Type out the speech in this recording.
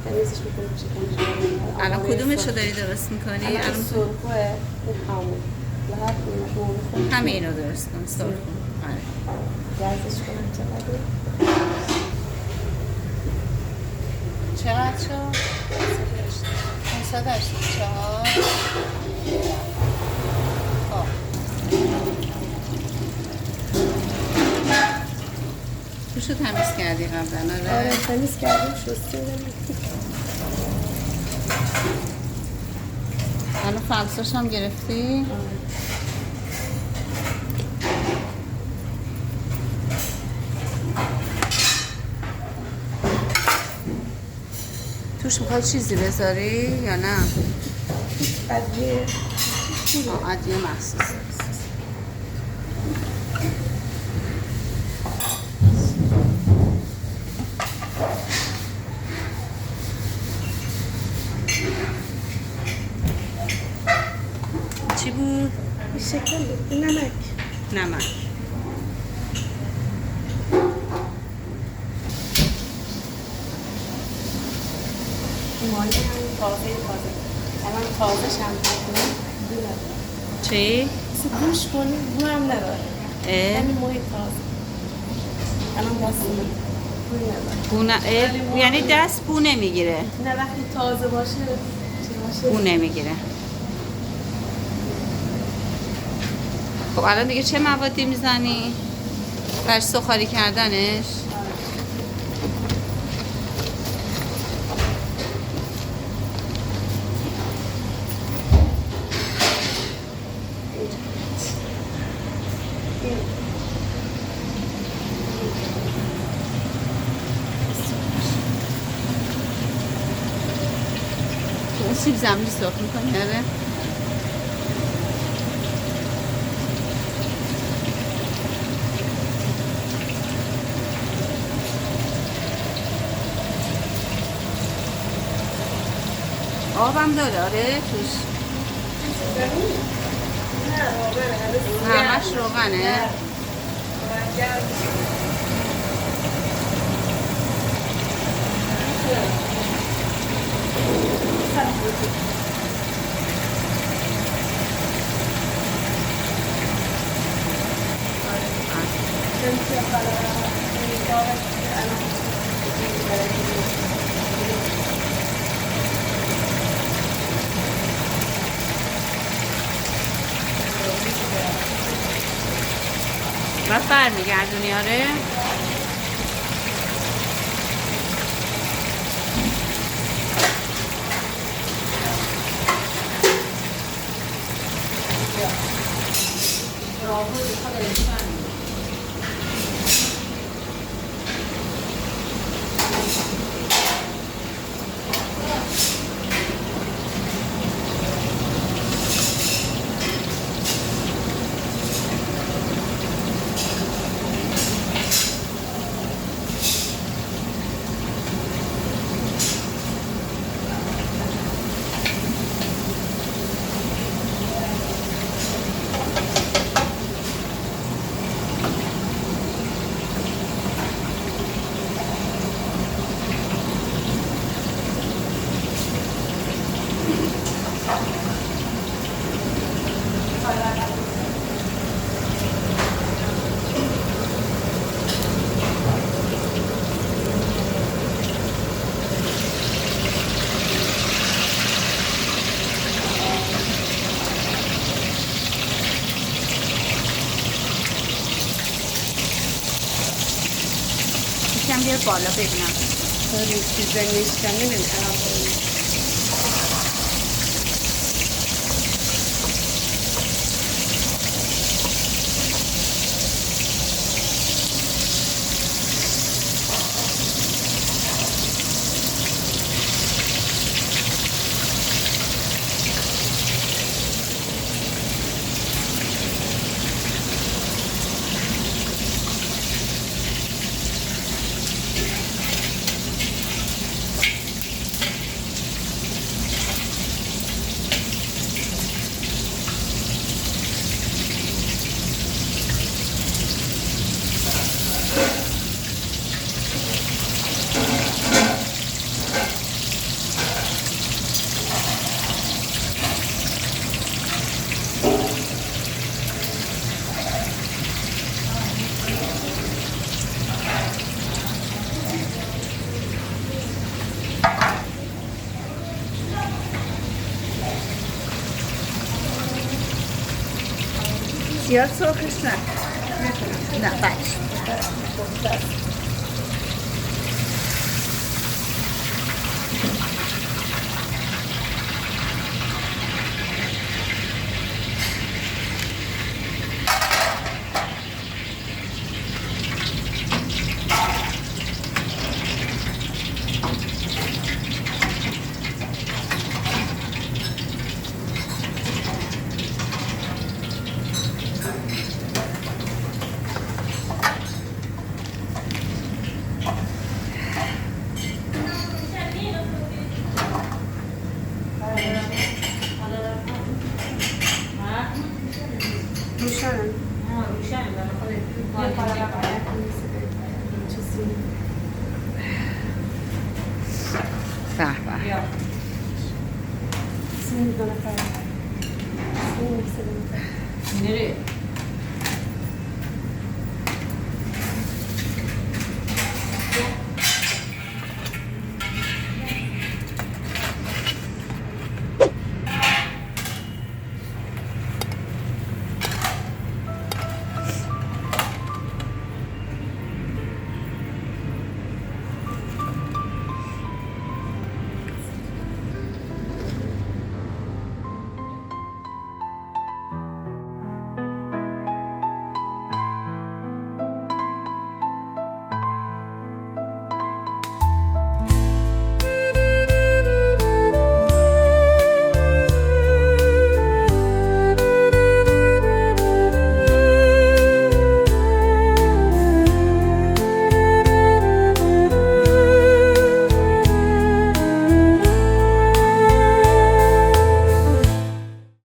تمیزش میکنیم شکنش. الان کدومش رو داری درست میکنی؟ الان سرخوه این همون لحظه همه اینو درست کن سرخو. آره گرزش کنم چقدر؟ چقدر شد؟ 584. خب توشو تمیز کردی قبلا؟ آره تمیز کردیم شستی الان فلساش هم گرفتی؟ توش میخوای چیزی بذاری یا نه؟ ادویه ادویه مخصوص. چی بود؟ شکل نمک. نمک. ماهی هم تازه الان تازه شامل چی؟ گوش کنی بو هم نداره. یعنی ماهی تازه الان دست بو نداره. یعنی دست بو نمیگیره؟ نه وقتی تازه باشه بو نمیگیره. خب الان دیگه چه موادی میزنی؟ برای سوخاری کردنش؟ سیب زمینی سرخ میکنی آره؟ آبم داره آره توش؟ همش روغنه؟ بعد برمیگردونی آره؟ بیار بالا ببینم خیلی چیزا نیستم نمیتونم زیاد سرخش نه. نه بچه. Nereye?